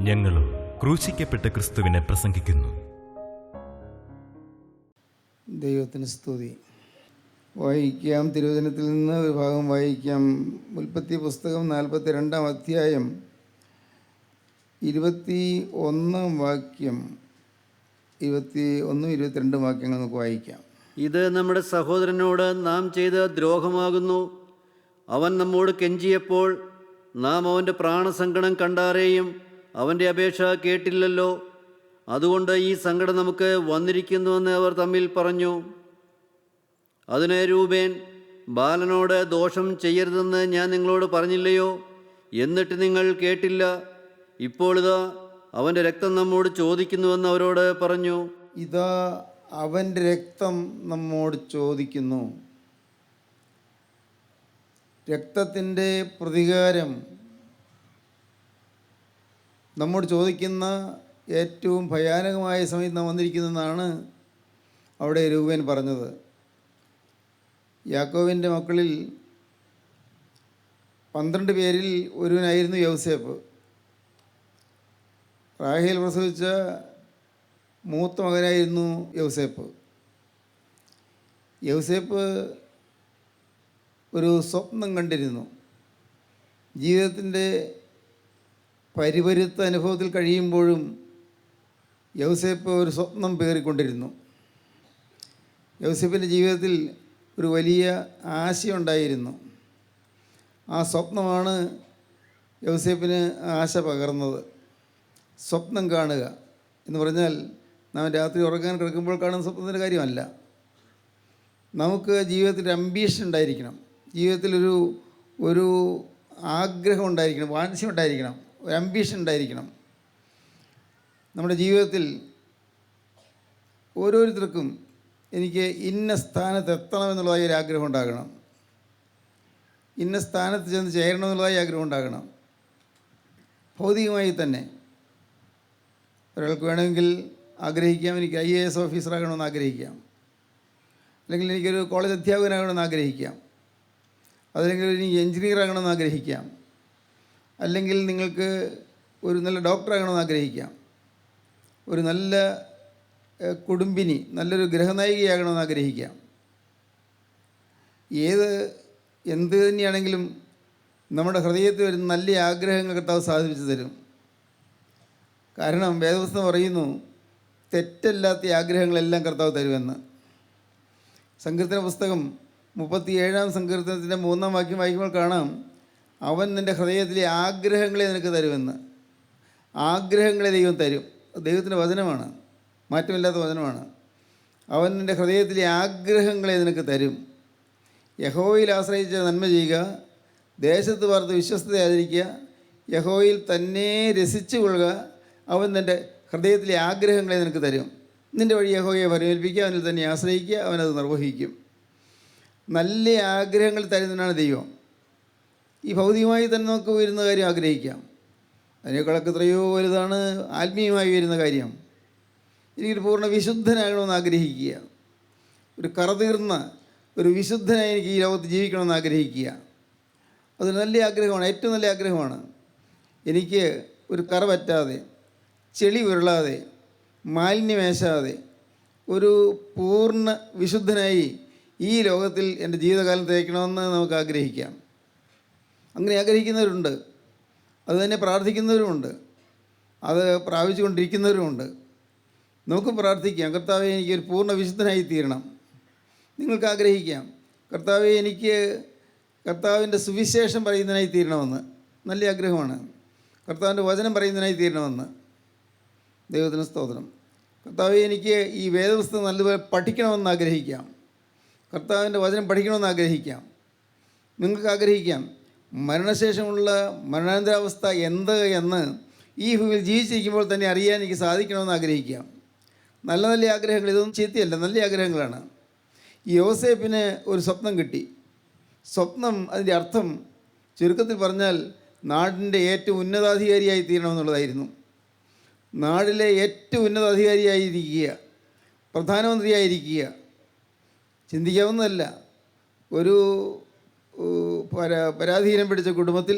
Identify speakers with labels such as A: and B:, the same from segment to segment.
A: ഞങ്ങളും ക്രൂശിക്കപ്പെട്ട ക്രിസ്തുവിനെ പ്രസംഗിക്കുന്നു.
B: ദൈവത്തിന് സ്തുതി. വായിക്കാം, തിരുവചനത്തിൽ നിന്ന് ഒരു ഭാഗം വായിക്കാം. ഉൽപ്പത്തി പുസ്തകം 42-ാം അധ്യായം 21-ാം വാക്യം, 21-22 വാക്യങ്ങൾ നമുക്ക് വായിക്കാം.
C: ഇത് നമ്മുടെ സഹോദരനോട് നാം ചെയ്ത ദ്രോഹമാകുന്നു. അവൻ നമ്മോട് കെഞ്ചിയപ്പോൾ നാം അവൻ്റെ പ്രാണസങ്കടം കണ്ടാറേയും അവൻ്റെ അപേക്ഷ കേട്ടില്ലല്ലോ. അതുകൊണ്ട് ഈ സങ്കടം നമുക്ക് വന്നിരിക്കുന്നുവെന്ന് അവർ തമ്മിൽ പറഞ്ഞു. അതിന് രൂബേൻ, ബാലനോട് ദോഷം ചെയ്യരുതെന്ന് ഞാൻ നിങ്ങളോട് പറഞ്ഞില്ലയോ? എന്നിട്ട് നിങ്ങൾ കേട്ടില്ല. ഇപ്പോൾ ഇതാ അവൻ്റെ രക്തം നമ്മോട് ചോദിക്കുന്നുവെന്ന് അവരോട് പറഞ്ഞു.
B: ഇതാ അവൻ്റെ രക്തം നമ്മോട് ചോദിക്കുന്നു. രക്തത്തിൻ്റെ പ്രതികാരം നമ്മോട് ചോദിക്കുന്ന ഏറ്റവും ഭയാനകമായ സമയത്ത് നാം വന്നിരിക്കുന്നതെന്നാണ് അവിടെ രൂപൻ പറഞ്ഞത്. യാക്കോബിൻ്റെ മക്കളിൽ 12 പേരിൽ ഒരുവനായിരുന്നു യൗസേപ്പ്. റാഹേൽ പ്രസവിച്ച മൂത്ത മകനായിരുന്നു യൗസേപ്പ്. യൗസേപ്പ് ഒരു സ്വപ്നം കണ്ടിരുന്നു. ജീവിതത്തിൻ്റെ പരിപരുത്ത അനുഭവത്തിൽ കഴിയുമ്പോഴും യൗസേപ്പ് ഒരു സ്വപ്നം പേറിക്കൊണ്ടിരുന്നു. യൗസേപ്പിൻ്റെ ജീവിതത്തിൽ ഒരു വലിയ ആശയുണ്ടായിരുന്നു. ആ സ്വപ്നമാണ് യൗസേപ്പിന് ആശ പകർന്നത്. സ്വപ്നം കാണുക എന്ന് പറഞ്ഞാൽ നാം രാത്രി ഉറങ്ങാൻ കിടക്കുമ്പോൾ കാണുന്ന സ്വപ്നത്തിൻ്റെ കാര്യമല്ല. നമുക്ക് ജീവിതത്തിൽ അംബീഷൻ ഉണ്ടായിരിക്കണം. ജീവിതത്തിൽ ഒരു ആഗ്രഹം ഉണ്ടായിരിക്കണം, വാത്സ്യം ഉണ്ടായിരിക്കണം, ഒരു അംബീഷൻ ഉണ്ടായിരിക്കണം. നമ്മുടെ ജീവിതത്തിൽ ഓരോരുത്തർക്കും എനിക്ക് ഇന്ന സ്ഥാനത്ത് എത്തണമെന്നുള്ളതായി ഒരു ആഗ്രഹം ഉണ്ടാകണം. ഇന്ന സ്ഥാനത്ത് ചെന്ന് ചേരണമെന്നുള്ളതായി ആഗ്രഹം ഉണ്ടാകണം. ഭൗതികമായി തന്നെ ഒരാൾക്ക് വേണമെങ്കിൽ ആഗ്രഹിക്കാം, എനിക്ക് IAS ഓഫീസറാകണമെന്ന് ആഗ്രഹിക്കാം, അല്ലെങ്കിൽ എനിക്കൊരു കോളേജ് അധ്യാപകനാകണമെന്ന് ആഗ്രഹിക്കാം, അതല്ലെങ്കിൽ എനിക്ക് എഞ്ചിനീയർ ആകണമെന്ന് ആഗ്രഹിക്കാം, അല്ലെങ്കിൽ നിങ്ങൾക്ക് ഒരു നല്ല ഡോക്ടറാകണമെന്ന് ആഗ്രഹിക്കാം, ഒരു നല്ല കുടുംബിനി, നല്ലൊരു ഗൃഹനായികയാകണമെന്ന് ആഗ്രഹിക്കാം. എന്ത് തന്നെയാണെങ്കിലും നമ്മുടെ ഹൃദയത്തിൽ വരുന്ന നല്ല ആഗ്രഹങ്ങൾ കർത്താവ് സാധിച്ചു തരും. കാരണം വേദപുസ്തകം പറയുന്നു, തെറ്റല്ലാത്ത ആഗ്രഹങ്ങളെല്ലാം കർത്താവ് തരുമെന്ന്. സങ്കീർത്തന പുസ്തകം 37-ാം സങ്കീർത്തനത്തിൻ്റെ 3-ാം വാക്യം വായിക്കുമ്പോൾ കാണാം, അവൻ നിൻ്റെ ഹൃദയത്തിലെ ആഗ്രഹങ്ങളെ നിനക്ക് തരുമെന്ന്. ആഗ്രഹങ്ങളെ ദൈവം തരും. ദൈവത്തിൻ്റെ വചനമാണ്, മാറ്റമില്ലാത്ത വചനമാണ്. അവൻ നിൻ്റെ ഹൃദയത്തിലെ ആഗ്രഹങ്ങളെ നിനക്ക് തരും. യഹോവയിൽ ആശ്രയിച്ച് നന്മ ചെയ്യുക, ദേശത്ത് പാർത്ത് വിശ്വസ്തത ആചരിക്കുക, യഹോവയിൽ തന്നെ രസിച്ചു കൊള്ളുക. അവൻ നിൻ്റെ ഹൃദയത്തിലെ ആഗ്രഹങ്ങളെ നിനക്ക് തരും. നിൻ്റെ വഴി യഹോവയെ പരിമേൽപ്പിക്കുക, അവനിൽ തന്നെ ആശ്രയിക്കുക, അവനത് നിർവഹിക്കും. നല്ല ആഗ്രഹങ്ങൾ തരുന്നതിനാണ് ദൈവം. ഈ ഭൗതികമായി തന്നെ നമുക്ക് ഉയരുന്ന കാര്യം ആഗ്രഹിക്കാം. അതിനേക്കാളൊക്കെ എത്രയോ വലുതാണ് ആത്മീയമായി വരുന്ന കാര്യം. എനിക്കൊരു പൂർണ്ണ വിശുദ്ധനാകണമെന്ന് ആഗ്രഹിക്കുക, ഒരു കറതീർന്ന ഒരു വിശുദ്ധനായി എനിക്ക് ഈ ലോകത്ത് ജീവിക്കണമെന്ന് ആഗ്രഹിക്കുക. അതൊരു നല്ല ആഗ്രഹമാണ്, ഏറ്റവും നല്ല ആഗ്രഹമാണ്. എനിക്ക് ഒരു കറ പറ്റാതെ, ചെളി ഉരുളാതെ, മാലിന്യമേശാതെ ഒരു പൂർണ്ണ വിശുദ്ധനായി ഈ ലോകത്തിൽ എൻ്റെ ജീവിതകാലം തേക്കണമെന്ന് നമുക്ക് ആഗ്രഹിക്കാം. അങ്ങനെ ആഗ്രഹിക്കുന്നവരുണ്ട്, അതുതന്നെ പ്രാർത്ഥിക്കുന്നവരുമുണ്ട്, അത് പ്രാപിച്ചുകൊണ്ടിരിക്കുന്നവരുമുണ്ട്. നമുക്ക് പ്രാർത്ഥിക്കാം, കർത്താവേ എനിക്കൊരു പൂർണ്ണ വിശുദ്ധനായി തീരണം. നിങ്ങൾക്ക് ആഗ്രഹിക്കാം, കർത്താവേ എനിക്ക് കർത്താവിൻ്റെ സുവിശേഷം പറയുന്നതിനായി തീരണമെന്ന്. നല്ല ആഗ്രഹമാണ്. കർത്താവിൻ്റെ വചനം പറയുന്നതിനായി തീരണമെന്ന്. ദൈവത്തിന് സ്തോത്രം. കർത്താവേ എനിക്ക് ഈ വേദപുസ്തകം നല്ലപോലെ പഠിക്കണമെന്ന് ആഗ്രഹിക്കാം. കർത്താവിൻ്റെ വചനം പഠിക്കണമെന്ന് ആഗ്രഹിക്കാം. നിങ്ങൾക്ക് ആഗ്രഹിക്കാം, മരണശേഷമുള്ള മരണാനന്തരാവസ്ഥ എന്ത് എന്ന് ഈ ഭൂമിയിൽ ജീവിച്ചിരിക്കുമ്പോൾ തന്നെ അറിയാൻ എനിക്ക് സാധിക്കണമെന്ന് ആഗ്രഹിക്കാം. നല്ല നല്ല ആഗ്രഹങ്ങൾ, ഇതൊന്നും ചീത്തയല്ല, നല്ല ആഗ്രഹങ്ങളാണ്. യോസേപ്പിന് ഒരു സ്വപ്നം കിട്ടി. സ്വപ്നം, അതിൻ്റെ അർത്ഥം ചുരുക്കത്തിൽ പറഞ്ഞാൽ നാടിൻ്റെ ഏറ്റവും ഉന്നതാധികാരിയായി തീരണമെന്നുള്ളതായിരുന്നു. നാടിലെ ഏറ്റവും ഉന്നതാധികാരിയായിരിക്കുക, പ്രധാനമന്ത്രിയായിരിക്കുക. ചിന്തിക്കാവുന്നതല്ല. ഒരു പരാധീനം പിടിച്ച കുടുംബത്തിൽ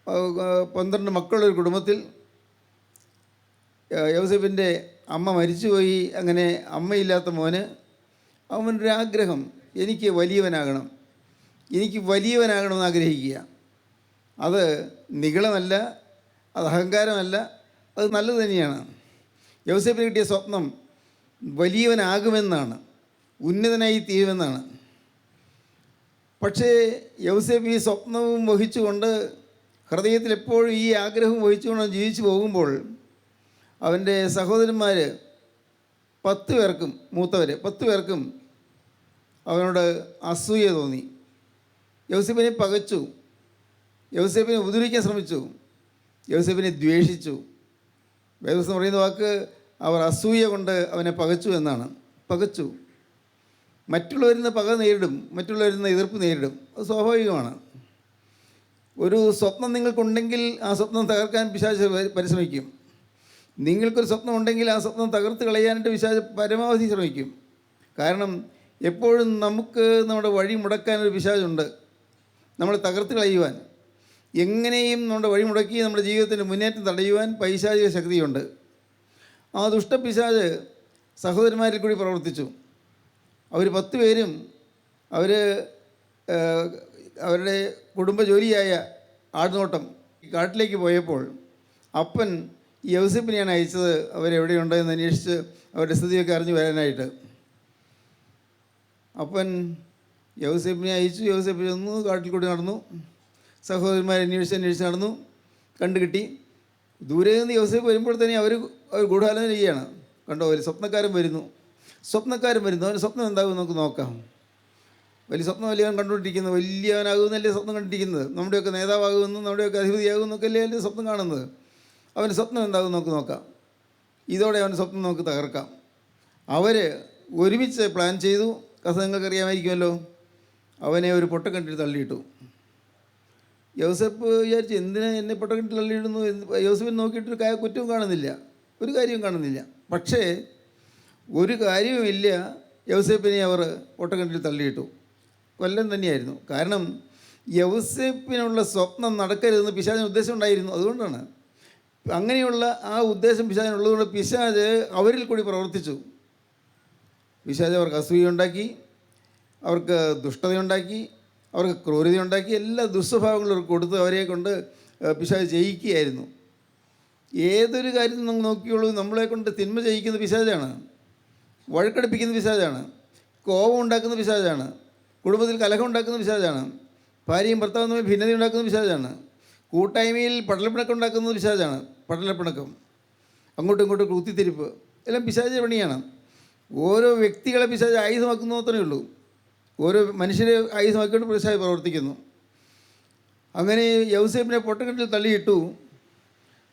B: 12 മക്കളുള്ളൊരു കുടുംബത്തിൽ യൗസേപ്പിൻ്റെ അമ്മ മരിച്ചുപോയി. അങ്ങനെ അമ്മയില്ലാത്ത മോന് അവനൊരാഗ്രഹം, എനിക്ക് വലിയവനാകണമെന്ന് ആഗ്രഹിക്കുക. അത് നിഗളമല്ല, അത് അഹങ്കാരമല്ല, അത് നല്ലത് തന്നെയാണ്. യൗസേപ്പിന് കിട്ടിയ സ്വപ്നം വലിയവനാകുമെന്നാണ്, ഉന്നതനായി തീരുമെന്നാണ്. പക്ഷേ യൗസേപ്പ് ഈ സ്വപ്നവും വഹിച്ചുകൊണ്ട്, ഹൃദയത്തിൽ എപ്പോഴും ഈ ആഗ്രഹവും വഹിച്ചുകൊണ്ട് ജീവിച്ചു പോകുമ്പോൾ അവൻ്റെ സഹോദരന്മാർ 10 പേർക്കും, മൂത്തവർ 10 പേർക്കും അവനോട് അസൂയ തോന്നി. യൗസേപ്പിനെ പകച്ചു, യൗസേപ്പിനെ ഉപദ്രവിക്കാൻ ശ്രമിച്ചു, യൗസേപ്പിനെ ദ്വേഷിച്ചു. വേദപുസ്തകം പറയുന്ന വാക്ക് അവർ അസൂയ കൊണ്ട് അവനെ പകച്ചു എന്നാണ്. പകച്ചു. മറ്റുള്ളവരിൽ നിന്ന് പക നേരിടും, മറ്റുള്ളവരിൽ നിന്ന് എതിർപ്പ് നേരിടും, അത് സ്വാഭാവികമാണ്. ഒരു സ്വപ്നം നിങ്ങൾക്കുണ്ടെങ്കിൽ ആ സ്വപ്നം തകർക്കാൻ പിശാച് പരിശ്രമിക്കും. നിങ്ങൾക്കൊരു സ്വപ്നം ഉണ്ടെങ്കിൽ ആ സ്വപ്നം തകർത്ത് കളയാനായിട്ട് പിശാച് പരമാവധി ശ്രമിക്കും. കാരണം എപ്പോഴും നമുക്ക് നമ്മുടെ വഴി മുടക്കാനൊരു പിശാചുണ്ട്, നമ്മളെ തകർത്ത് കളയുവാൻ. എങ്ങനെയും നമ്മുടെ വഴി മുടക്കി നമ്മുടെ ജീവിതത്തിൻ്റെ മുന്നേറ്റം തടയുവാൻ പൈശാചിക ശക്തിയുണ്ട്. ആ ദുഷ്ടപിശാച് സഹോദരന്മാരിൽ കൂടി പ്രവർത്തിച്ചു. അവർ 10 പേരും അവരുടെ കുടുംബ ജോലിയായ ആടുനോട്ടം കാട്ടിലേക്ക് പോയപ്പോൾ അപ്പൻ യൗസേപ്പിനെയാണ് അയച്ചത് അവരെവിടെയുണ്ടോ എന്ന് അന്വേഷിച്ച് അവരുടെ സ്ഥിതിയൊക്കെ അറിഞ്ഞു വരാനായിട്ട്. അപ്പൻ യൗസേപ്പിനെ അയച്ചു. യൗസേപ്പ് ചെന്നു, കാട്ടിൽ കൂടി നടന്നു, സഹോദരന്മാരെ അന്വേഷിച്ച് നടന്നു, കണ്ടുകിട്ടി. ദൂരെ നിന്ന് യൗസേപ്പ് വരുമ്പോൾ തന്നെ അവർ ഗൂഢാലോചന ചെയ്യുകയാണ്. കണ്ടോ, ഒരു സ്വപ്നക്കാരൻ വരുന്നു. അവൻ്റെ സ്വപ്നം എന്താകും നമുക്ക് നോക്കാം. വലിയ സ്വപ്നമല്ലേ അവൻ കണ്ടുകൊണ്ടിരിക്കുന്നത്, വലിയവനാകുമെന്നല്ലേ സ്വപ്നം കണ്ടിരിക്കുന്നത്. നമ്മുടെയൊക്കെ നേതാവാകുമെന്നും നമ്മുടെയൊക്കെ അധിപതിയാകുമെന്നൊക്കെ അല്ലേ അതിൻ്റെ സ്വപ്നം കാണുന്നത്. അവൻ്റെ സ്വപ്നം എന്താകും നമുക്ക് നോക്കാം. ഇതോടെ അവൻ്റെ സ്വപ്നം നമുക്ക് തകർക്കാം. അവർ ഒരുമിച്ച് പ്ലാൻ ചെയ്തു. കഥ നിങ്ങൾക്കറിയാമായിരിക്കുമല്ലോ. അവനെ ഒരു പൊട്ടക്കിണറ്റിൽ തള്ളിയിട്ടു. യൗസേപ്പ് വിചാരിച്ചു, എന്തിനാ എന്നെ പൊട്ടക്കിണറ്റിൽ തള്ളിയിടുന്നു? യൗസേപ്പിനെ നോക്കിയിട്ടൊരു കുറ്റവും കാണുന്നില്ല, ഒരു കാര്യവും കാണുന്നില്ല. പക്ഷേ ഒരു കാര്യവുമില്ല, യൗസേപ്പിനെ അവർ പൊട്ടക്കിണറ്റിൽ തള്ളിയിട്ടു. കൊല്ലം തന്നെയായിരുന്നു. കാരണം യൗസേപ്പിനുള്ള സ്വപ്നം നടക്കരുതെന്ന് പിശാചിന് ഉദ്ദേശം ഉണ്ടായിരുന്നു. അതുകൊണ്ടാണ് അങ്ങനെയുള്ള ആ ഉദ്ദേശം പിശാചിനുള്ളതുകൊണ്ട് പിശാച് അവരിൽ കൂടി പ്രവർത്തിച്ചു. പിശാച് അവർക്ക് അസൂയുണ്ടാക്കി, അവർക്ക് ദുഷ്ടതയുണ്ടാക്കി, അവർക്ക് ക്രൂരതയുണ്ടാക്കി, എല്ലാ ദുസ്വഭാവങ്ങളും അവർക്ക് കൊടുത്ത് അവരെ കൊണ്ട് പിശാച് ചെയ്യിക്കുകയായിരുന്നു. ഏതൊരു കാര്യം നമ്മൾ നോക്കിയുള്ളൂ, നമ്മളെ കൊണ്ട് തിന്മ ചെയ്യിക്കുന്ന പിശാചാണ്, വഴക്കടുപ്പിക്കുന്ന പിശാചാണ്, കോപം ഉണ്ടാക്കുന്ന പിശാചാണ്, കുടുംബത്തിൽ കലഹം ഉണ്ടാക്കുന്ന പിശാചാണ്, ഭാര്യയും ഭർത്താവും തമ്മിൽ ഭിന്നത ഉണ്ടാക്കുന്ന പിശാചാണ്, കൂട്ടായ്മയിൽ പടലപ്പിണക്കം ഉണ്ടാക്കുന്നത് പിശാചാണ്. പടലപ്പിണക്കം, അങ്ങോട്ടും ഇങ്ങോട്ടും കുത്തിത്തിരിപ്പ്, എല്ലാം പിശാച പണിയാണ്. ഓരോ വ്യക്തികളെ പിശാച് ആയുധമാക്കുന്നു മാത്രമേ ഉള്ളൂ. ഓരോ മനുഷ്യരെ ആയുധമാക്കിക്കൊണ്ട് പിശാച് പ്രവർത്തിക്കുന്നു. അങ്ങനെ യൗസേപ്പിനെ പൊട്ടക്കിണറ്റിൽ തള്ളിയിട്ടു.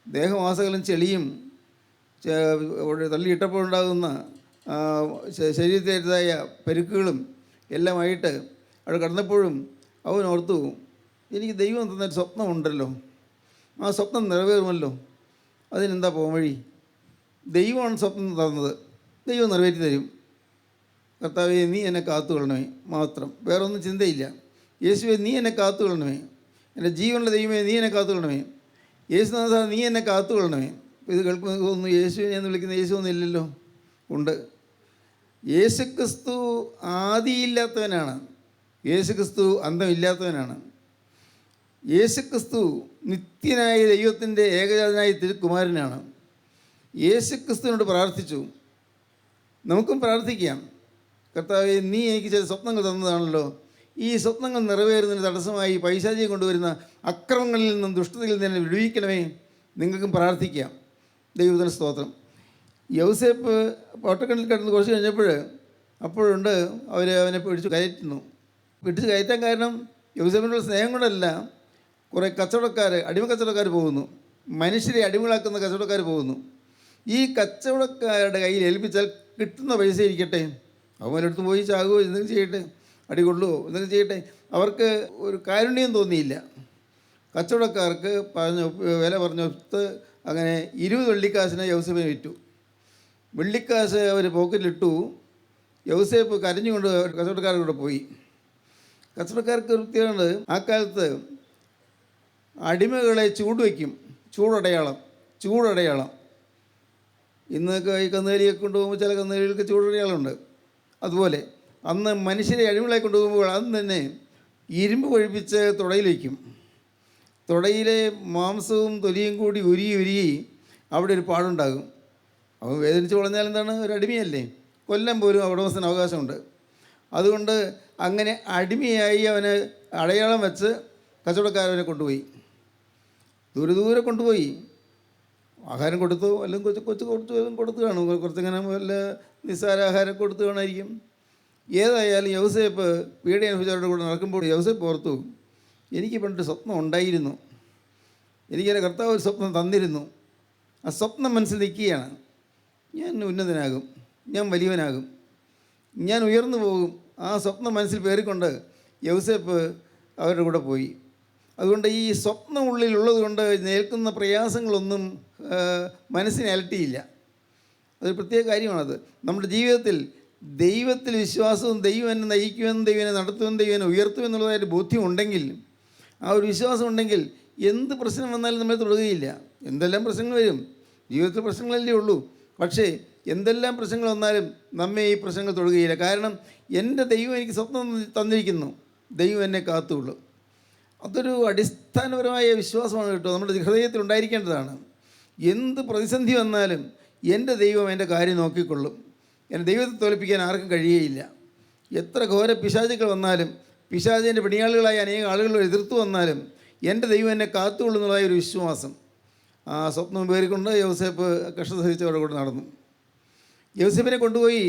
B: ദേഹമാസകലം ചെളിയും തള്ളിയിട്ടപ്പോഴുണ്ടാകുന്ന ശരീരത്തിൻ്റെതായ പരുക്കുകളും എല്ലാമായിട്ട് അവിടെ കടന്നപ്പോഴും അവൻ ഓർത്തു, എനിക്ക് ദൈവം തന്നൊരു സ്വപ്നമുണ്ടല്ലോ, ആ സ്വപ്നം നിറവേറുമല്ലോ, അതിനെന്താ പോംവഴി? ദൈവമാണ് സ്വപ്നം തന്നത്, ദൈവം നിറവേറ്റി തരും. കർത്താവേ, നീ എന്നെ കാത്തുകൊള്ളണമേ മാത്രം, വേറൊന്നും ചിന്തയില്ല. യേശുവേ, നീ എന്നെ കാത്തുകൊള്ളണമേ, എൻ്റെ ജീവനുള്ള ദൈവമേ, നീ എന്നെ കാത്തുകൊള്ളണമേ, യേശുനാഥ നീ എന്നെ കാത്തുകൊള്ളണമേ. ഇത് കേൾക്കുമ്പോൾ തോന്നുന്നു യേശുവിനെ എന്ന് വിളിക്കുന്ന യേശുവൊന്നും ഇല്ലല്ലോ. ഉണ്ട്. യേശുക്രിസ്തു ആദിയില്ലാത്തവനാണ്, യേശുക്രിസ്തു അന്തമില്ലാത്തവനാണ്. യേശുക്രിസ്തു നിത്യനായ ദൈവത്തിൻ്റെ ഏകജാതനായ തിരുക്കുമാരനാണ്. യേശുക്രിസ്തുവിനോട് പ്രാർത്ഥിച്ചു. നമുക്കും പ്രാർത്ഥിക്കാം, കർത്താവേ, നീ എനിക്ക് ചില സ്വപ്നങ്ങൾ തന്നതാണല്ലോ, ഈ സ്വപ്നങ്ങൾ നിറവേറുന്നതിന് തടസ്സമായി പൈശാചിയെ കൊണ്ടുവരുന്ന അക്രമങ്ങളിൽ നിന്നും ദുഷ്ടതയിൽ നിന്ന് വിടുവിക്കണമേ. നിങ്ങൾക്കും പ്രാർത്ഥിക്കാം. ദൈവത്തിന് സ്തോത്രം. യൗസേപ്പ് പൊട്ടക്കിണറ്റിൽ കിടന്ന് കുറച്ച് കഴിഞ്ഞപ്പോൾ അപ്പോഴുണ്ട് അവനെ പിടിച്ച് കയറ്റാൻ കാരണം യൗസേപ്പിനുള്ള സ്നേഹം കൊണ്ടല്ല. കുറേ കച്ചവടക്കാർ, അടിമ കച്ചവടക്കാർ പോകുന്നു, മനുഷ്യരെ അടിമകളാക്കുന്ന കച്ചവടക്കാർ പോകുന്നു. ഈ കച്ചവടക്കാരുടെ കയ്യിൽ ഏൽപ്പിച്ചാൽ കിട്ടുന്ന പൈസ ഇരിക്കട്ടെ, അവനടുത്ത് പോയി ചാകുമോ, എന്തെങ്കിലും ചെയ്യട്ടെ, അടികൊള്ളുമോ, എന്തെങ്കിലും ചെയ്യട്ടെ. അവർക്ക് ഒരു കാരുണ്യം തോന്നിയില്ല. കച്ചവടക്കാർക്ക് വില പറഞ്ഞൊത്ത് അങ്ങനെ 20 വെള്ളിക്കാശിനെ യൗസേപ്പിനെ വിറ്റു. വെള്ളിക്കാശ് അവർ പോക്കറ്റിലിട്ടു. യൗസേപ്പ് കരഞ്ഞുകൊണ്ട് കച്ചവടക്കാരുടെ കൂടെ പോയി. കച്ചവടക്കാർക്ക് വൃത്തിയുണ്ട്. ആ കാലത്ത് അടിമകളെ ചൂടുവയ്ക്കും. ചൂടടയാളം. ഇന്നൊക്കെ ഈ കന്നുകാലിയൊക്കെ കൊണ്ടുപോകുമ്പോൾ ചില കന്നുകാലികൾക്ക് ചൂടടയാളമുണ്ട്. അതുപോലെ അന്ന് മനുഷ്യരെ അടിമകളെ കൊണ്ടുപോകുമ്പോൾ അന്ന് തന്നെ ഇരുമ്പ് കൊഴിപ്പിച്ച് തുടയിൽ വയ്ക്കും. തുടയിലെ മാംസവും തൊലിയും കൂടി ഉരുകി അവിടെ ഒരു പാടുണ്ടാകും. അവൻ വേദനിച്ച് വളഞ്ഞാൽ എന്താണ്, ഒരു അടിമയല്ലേ, കൊല്ലം പോലും ഉടമസ്ഥന് അവകാശമുണ്ട്. അതുകൊണ്ട് അങ്ങനെ അടിമയായി അവന് അടയാളം വെച്ച് കച്ചവടക്കാരനെ കൊണ്ടുപോയി, ദൂരെ കൊണ്ടുപോയി. ആഹാരം കൊടുത്തു, അല്ലെങ്കിൽ കൊടുത്തു കാണും, കുറച്ചിങ്ങനെ വല്ല നിസ്സാരാഹാരം കൊടുത്തു കാണായിരിക്കും. ഏതായാലും യൗസേപ്പ് പീഡ അനുഭവിച്ചവരുടെ കൂടെ നടക്കുമ്പോൾ യൗസേപ്പ് ഓർത്തു, എനിക്ക് പണ്ട് സ്വപ്നം ഉണ്ടായിരുന്നു, എനിക്കെൻ്റെ കർത്താവ് ഒരു സ്വപ്നം തന്നിരുന്നു. ആ സ്വപ്നം മനസ്സിൽ നിൽക്കുകയാണ്. ഞാൻ ഉന്നതനാകും, ഞാൻ വലിയവനാകും, ഞാൻ ഉയർന്നു പോകും. ആ സ്വപ്നം മനസ്സിൽ പേറിക്കൊണ്ട് യൗസേപ്പ് അവരുടെ കൂടെ പോയി. അതുകൊണ്ട് ഈ സ്വപ്നം ഉള്ളിലുള്ളത് കൊണ്ട് നേൽക്കുന്ന പ്രയാസങ്ങളൊന്നും മനസ്സിനെ അലട്ടിയില്ല. അതൊരു പ്രത്യേക കാര്യമാണത്. നമ്മുടെ ജീവിതത്തിൽ ദൈവത്തിൽ വിശ്വാസവും ദൈവം എന്നെ നയിക്കുമെന്നും ദൈവം എന്നെ നടത്തുമെന്നും ദൈവം എന്നെ ഉയർത്തുമെന്നുള്ളതായിട്ട് ബോധ്യമുണ്ടെങ്കിൽ, ആ ഒരു വിശ്വാസം ഉണ്ടെങ്കിൽ എന്ത് പ്രശ്നം വന്നാലും നമ്മളെ തൊടുകയില്ല. എന്തെല്ലാം പ്രശ്നങ്ങൾ വരും, ജീവിതത്തിൽ പ്രശ്നങ്ങളല്ലേ ഉള്ളൂ, പക്ഷേ എന്തെല്ലാം പ്രശ്നങ്ങൾ വന്നാലും നമ്മെ ഈ പ്രശ്നങ്ങൾ തൊടുകയില്ല. കാരണം എൻ്റെ ദൈവം എനിക്ക് സ്വപ്നം തന്നിരിക്കുന്നു, ദൈവം എന്നെ കാത്തുള്ളൂ. അതൊരു അടിസ്ഥാനപരമായ വിശ്വാസമാണ് കേട്ടോ, നമ്മുടെ ഹൃദയത്തിൽ ഉണ്ടായിരിക്കേണ്ടതാണ്. എന്ത് പ്രതിസന്ധി വന്നാലും എൻ്റെ ദൈവം എൻ്റെ കാര്യം നോക്കിക്കൊള്ളും. എൻ്റെ ദൈവത്തെ തോൽപ്പിക്കാൻ ആർക്കും കഴിയുകയില്ല. എത്ര ഘോര പിശാചുക്കൾ വന്നാലും, പിശാചിൻ്റെ പിണിയാളുകളായ അനേകം ആളുകൾ എതിർത്ത് വന്നാലും എൻ്റെ ദൈവം എന്നെ കാത്തുകൊള്ളുന്നതായ ഒരു വിശ്വാസം, ആ സ്വപ്നം പേറിക്കൊണ്ട് യൗസേപ്പ് കഷ്ടത സഹിച്ചവരുടെ കൂടെ നടന്നു. യൗസേപ്പിനെ കൊണ്ടുപോയി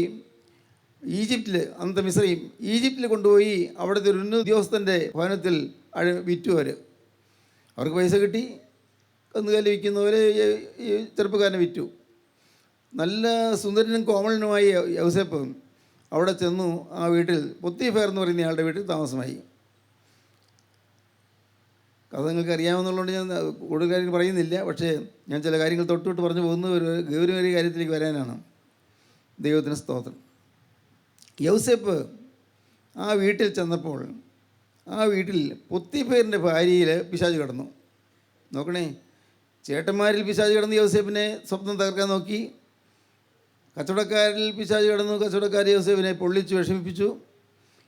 B: ഈജിപ്തിൽ, അന്നത്തെ മിസ്രൈം, ഈജിപ്തിൽ കൊണ്ടുപോയി അവിടുത്തെ ഒരു ഉന്നത ഉദ്യോഗസ്ഥൻ്റെ ഭവനത്തിൽ വിറ്റു. അവർക്ക് പൈസ കിട്ടി. കന്നുകാലി വിൽക്കുന്നവരെ ഈ ചെറുപ്പക്കാരനെ വിറ്റു. നല്ല സുന്ദരനും കോമളനുമായി യൗസേപ്പ് അവിടെ ചെന്നു. ആ വീട്ടിൽ പൊത്തിഫേർ എന്ന് പറയുന്ന ആളുടെ വീട്ടിൽ താമസമായി. കഥ നിങ്ങൾക്ക് അറിയാമെന്നുള്ളതുകൊണ്ട് ഞാൻ കൂടുതൽ കാര്യങ്ങൾ പറയുന്നില്ല. പക്ഷേ ഞാൻ ചില കാര്യങ്ങൾ തൊട്ട് പറഞ്ഞു പോകുന്ന ഒരു ഗൗരവമേറിയ കാര്യത്തിലേക്ക് വരാനാണ്. ദൈവത്തിന് സ്തോത്രം. യൗസേപ്പ് ആ വീട്ടിൽ ചെന്നപ്പോൾ ആ വീട്ടിൽ പൊത്തിഫേറിൻ്റെ ഭാര്യയിൽ പിശാച് കിടന്നു. നോക്കണേ, ചേട്ടന്മാരിൽ പിശാച് കിടന്ന് യൗസേപ്പിനെ സ്വപ്നം തകർക്കാൻ നോക്കി. കച്ചവടക്കാരിൽ പിശാച് കിടന്നു. കച്ചവടക്കാർ യൗസേപ്പിനെ പൊള്ളിച്ചു, വിഷമിപ്പിച്ചു.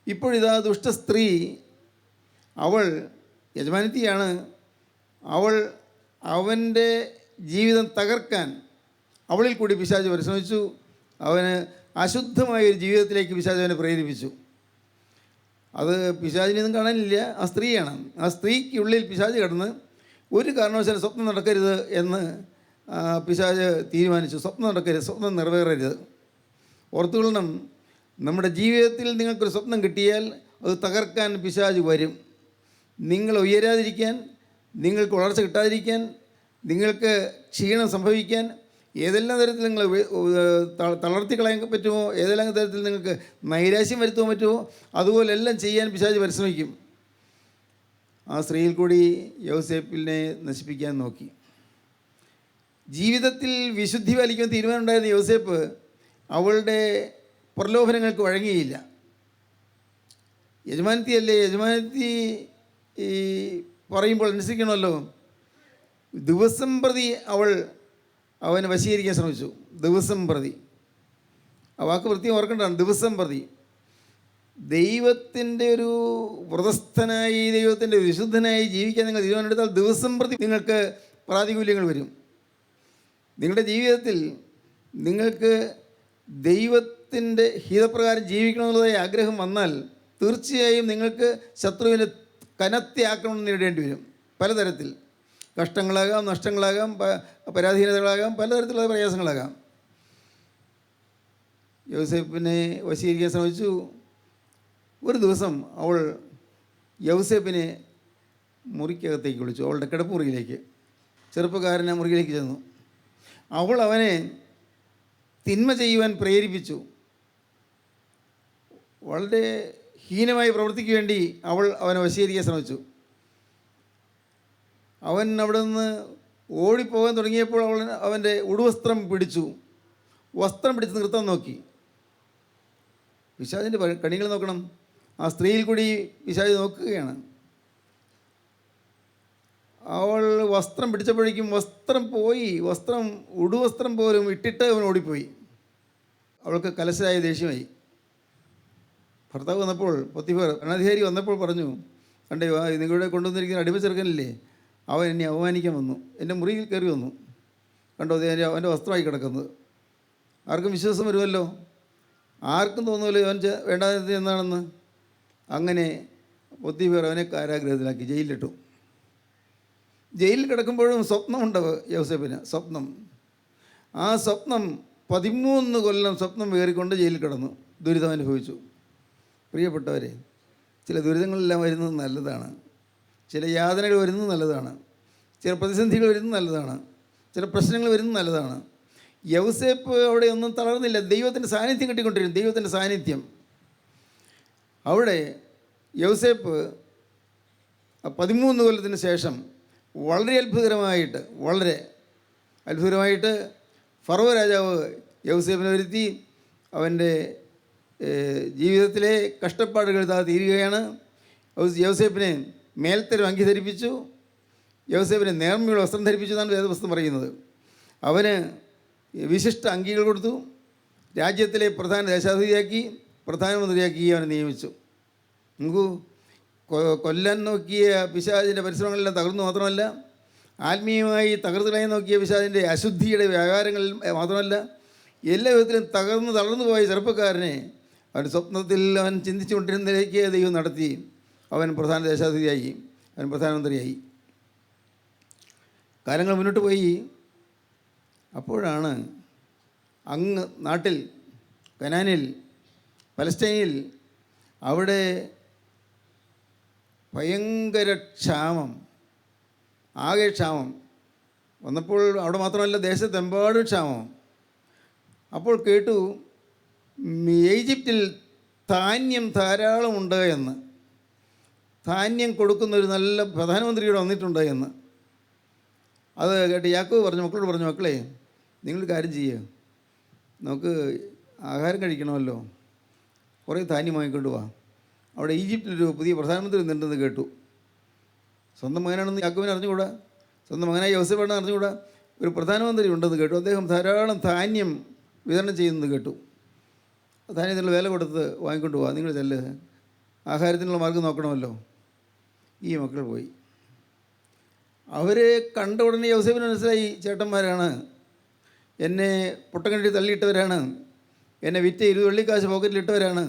B: ഇപ്പോഴിതാ ദുഷ്ട സ്ത്രീ, അവൾ യജമാനത്തിയാണ്, അവൾ അവൻ്റെ ജീവിതം തകർക്കാൻ അവളിൽ കൂടി പിശാച് പരിശ്രമിച്ചു. അവന് അശുദ്ധമായൊരു ജീവിതത്തിലേക്ക് പിശാച് അവനെ പ്രേരിപ്പിച്ചു. അത് പിശാചിനെയൊന്നും കാണാനില്ല, ആ സ്ത്രീയാണ്. ആ സ്ത്രീക്കുള്ളിൽ പിശാച് കിടന്ന് ഒരു കാരണവശാലും സ്വപ്നം നടക്കരുത് എന്ന് പിശാച് തീരുമാനിച്ചു. സ്വപ്നം നടക്കരുത്, സ്വപ്നം നിറവേറരുത്. ഓർത്തുകൊള്ളണം, നമ്മുടെ ജീവിതത്തിൽ നിങ്ങൾക്കൊരു സ്വപ്നം കിട്ടിയാൽ അത് തകർക്കാൻ പിശാച് വരും. നിങ്ങൾ ഉയരാതിരിക്കാൻ, നിങ്ങൾക്ക് വളർച്ച കിട്ടാതിരിക്കാൻ, നിങ്ങൾക്ക് ക്ഷീണം സംഭവിക്കാൻ, ഏതെല്ലാം തരത്തിൽ നിങ്ങൾ തളർത്തി കളയാൻ പറ്റുമോ, ഏതെല്ലാം തരത്തിൽ നിങ്ങൾക്ക് നൈരാശ്യം വരുത്താൻ പറ്റുമോ, അതുപോലെല്ലാം ചെയ്യാൻ പിശാച് പരിശ്രമിക്കും. ആ സ്ത്രീയിൽ കൂടി യൗസേപ്പിനെ നശിപ്പിക്കാൻ നോക്കി. ജീവിതത്തിൽ വിശുദ്ധി പാലിക്കാൻ തീരുമാനമുണ്ടായിരുന്ന യൗസേപ്പ് അവളുടെ പ്രലോഭനങ്ങൾക്ക് വഴങ്ങിയില്ല. യജമാനത്തിയല്ലേ, യജമാനത്തി ഈ പറയുമ്പോൾ അനുസരിക്കണമല്ലോ. ദിവസം പ്രതി അവനെ വശീകരിക്കാൻ ശ്രമിച്ചു. ദിവസം പ്രതി, ആ വാക്ക് പ്രത്യേകം ഓർക്കേണ്ടതാണ്. ദിവസം പ്രതി ദൈവത്തിൻ്റെ ഒരു വ്രതസ്ഥനായി, ദൈവത്തിൻ്റെ വിശുദ്ധനായി ജീവിക്കാൻ നിങ്ങൾ തീരുമാനമെടുത്താൽ ദിവസം പ്രതി നിങ്ങൾക്ക് പ്രാതികൂല്യങ്ങൾ വരും. നിങ്ങളുടെ ജീവിതത്തിൽ നിങ്ങൾക്ക് ദൈവത്തിൻ്റെ ഹിതപ്രകാരം ജീവിക്കണമെന്നുള്ളതായ ആഗ്രഹം വന്നാൽ തീർച്ചയായും നിങ്ങൾക്ക് ശത്രുവിൻ്റെ കനത്ത ആക്രമണം നേരിടേണ്ടി വരും. പലതരത്തിൽ കഷ്ടങ്ങളാകാം, നഷ്ടങ്ങളാകാം, പരാധീനതകളാകാം, പലതരത്തിലുള്ള പ്രയാസങ്ങളാകാം. യൗസേപ്പിനെ വശീകരിക്കാൻ ശ്രമിച്ചു. ഒരു ദിവസം അവൾ യൗസേപ്പിനെ മുറിക്കകത്തേക്ക് വിളിച്ചു, അവളുടെ കിടപ്പുമുറിയിലേക്ക്. ചെറുപ്പക്കാരൻ ആ മുറിയിലേക്ക് ചെന്നു. അവൾ അവനെ തിന്മ ചെയ്യുവാൻ പ്രേരിപ്പിച്ചു. വളരെ ഹീനമായ പ്രവൃത്തിക്ക് വേണ്ടി അവനെ വശീകരിക്കാൻ ശ്രമിച്ചു. അവൻ അവിടെ നിന്ന് ഓടിപ്പോകാൻ തുടങ്ങിയപ്പോൾ അവൻ്റെ ഉടുവസ്ത്രം പിടിച്ചു, വസ്ത്രം പിടിച്ച് നിർത്താൻ നോക്കി. പിശാചിൻ്റെ കണികൾ നോക്കണം. ആ സ്ത്രീയിൽ കൂടി പിശാച് നോക്കുകയാണ്. അവൾ വസ്ത്രം പിടിച്ചപ്പോഴേക്കും വസ്ത്രം പോയി, ഉടുവസ്ത്രം പോലും ഇട്ടിട്ട് അവൻ ഓടിപ്പോയി. അവൾക്ക് കലശലായ ദേഷ്യമായി. ഭർത്താവ് വന്നപ്പോൾ, പൊത്തിഫർ ഭരണാധികാരി വന്നപ്പോൾ പറഞ്ഞു, കണ്ടേ നിങ്ങളുടെ കൊണ്ടുവന്നിരിക്കുന്ന അടിമ ചെറുക്കനില്ലേ, അവൻ എന്നെ അവമാനിക്കാൻ വന്നു, എൻ്റെ മുറിയിൽ കയറി വന്നു, കണ്ടോ അവൻ്റെ വസ്ത്രമായി കിടക്കുന്നത്. ആർക്കും വിശ്വാസം വരുമല്ലോ, ആർക്കും തോന്നുമല്ലോ അവൻ വേണ്ടാത്തത് എന്താണെന്ന്. അങ്ങനെ പൊത്തിഫർ അവനെ കാരാഗ്രഹത്തിലാക്കി ജയിലിലിട്ടു. ജയിലിൽ കിടക്കുമ്പോഴും സ്വപ്നമുണ്ട് യോസേഫിന്, സ്വപ്നം. ആ സ്വപ്നം 13 കൊല്ലം സ്വപ്നം കയറിക്കൊണ്ട് ജയിലിൽ കിടന്നു, ദുരിതം അനുഭവിച്ചു. പ്രിയപ്പെട്ടവരെ, ചില ദുരിതങ്ങളെല്ലാം വരുന്നത് നല്ലതാണ്, ചില യാതനകൾ വരുന്നത് നല്ലതാണ്, ചില പ്രതിസന്ധികൾ വരുന്നത് നല്ലതാണ്, ചില പ്രശ്നങ്ങൾ വരുന്നത് നല്ലതാണ്. യൗസേപ്പ് അവിടെ ഒന്നും തളർന്നില്ല. ദൈവത്തിൻ്റെ സാന്നിധ്യം കിട്ടിക്കൊണ്ടിരുന്നു, ദൈവത്തിൻ്റെ സാന്നിധ്യം. അവിടെ യൗസേപ്പ് 13 കൊല്ലത്തിന് ശേഷം വളരെ അത്ഭുതകരമായിട്ട് ഫറവോ രാജാവ് യൗസേപ്പിനെ വരുത്തി അവൻ്റെ ജീവിതത്തിലെ കഷ്ടപ്പാടുകൾ തീരുകയാണ്. യൗസേപ്പിനെ മേൽത്തരം അങ്കി ധരിപ്പിച്ചു, യൗസേപ്പിനെ നേർമ്മയുള്ള വസ്ത്രം ധരിപ്പിച്ചു എന്നാണ് വേദപുസ്തകം പറയുന്നത്. അവന് വിശിഷ്ട അങ്കികൾ കൊടുത്തു, രാജ്യത്തിലെ പ്രധാന ദേശാധിപതിയാക്കി, പ്രധാനമന്ത്രിയാക്കി അവനെ നിയമിച്ചു. നമുക്ക് കൊല്ലാൻ നോക്കിയ പിശാചിൻ്റെ പരിശ്രമങ്ങളെല്ലാം തകർന്നു മാത്രമല്ല, ആത്മീയമായി തകർത്തുകളയാൻ നോക്കിയ പിശാചിൻ്റെ അശുദ്ധിയുടെ വ്യാപാരങ്ങളിൽ മാത്രമല്ല, എല്ലാ വിധത്തിലും തളർന്നു പോയ ചെറുപ്പക്കാരനെ അവൻ സ്വപ്നത്തിൽ അവൻ ചിന്തിച്ചുകൊണ്ടിരുന്നതിലേക്ക് ദൈവം നടത്തി. അവൻ പ്രധാന ദേശാധിപതിയായി, അവൻ പ്രധാനമന്ത്രിയായി. കാലങ്ങൾ മുന്നോട്ട് പോയി. അപ്പോഴാണ് അങ്ങ് നാട്ടിൽ കനാനിൽ, പലസ്തീനിൽ, അവിടെ ഭയങ്കര ക്ഷാമം, ആകെ ക്ഷാമം വന്നപ്പോൾ അവിടെ മാത്രമല്ല ദേശത്തെമ്പാടും ക്ഷാമം. അപ്പോൾ കേട്ടു ഈജിപ്തിൽ ധാന്യം ധാരാളമുണ്ട് എന്ന്, ധാന്യം കൊടുക്കുന്നൊരു നല്ല പ്രധാനമന്ത്രിയോട് വന്നിട്ടുണ്ട് എന്ന്. അത് കേട്ട് യാക്കോബ് മക്കളോട് പറഞ്ഞു, മക്കളെ നിങ്ങൾ കാര്യം ചെയ്യുക, നമുക്ക് ആഹാരം കഴിക്കണമല്ലോ, കുറേ ധാന്യം വാങ്ങിക്കൊണ്ട് പോവാം. അവിടെ ഈജിപ്തിലൊരു പുതിയ പ്രധാനമന്ത്രി നിന്നുണ്ടെന്ന് കേട്ടു. സ്വന്തം മകനാണെന്ന് യാക്കോബിനെ അറിഞ്ഞുകൂടാ, സ്വന്തം മകനായ യോസേഫാണെന്ന് അറിഞ്ഞുകൂടാ, ഒരു പ്രധാനമന്ത്രി ഉണ്ടെന്ന് കേട്ടു. അദ്ദേഹം ധാരാളം ധാന്യം വിതരണം ചെയ്യുന്നത് കേട്ടു. ധാന്യത്തിനുള്ള വില കൊടുത്ത് വാങ്ങിക്കൊണ്ട് പോവാം, നിങ്ങൾ ചെല്ല്, ആഹാരത്തിനുള്ള മാർഗ്ഗം നോക്കണമല്ലോ. ഈ മക്കൾ പോയി. അവരെ കണ്ട ഉടനെ യോസേഫിന് മനസ്സിലായി, ചേട്ടന്മാരാണ്, എന്നെ പൊട്ടക്കണ്ടി തള്ളിയിട്ടവരാണ്, എന്നെ വിറ്റ് 20 വെള്ളിക്കാശ് പോക്കറ്റിലിട്ടവരാണ്,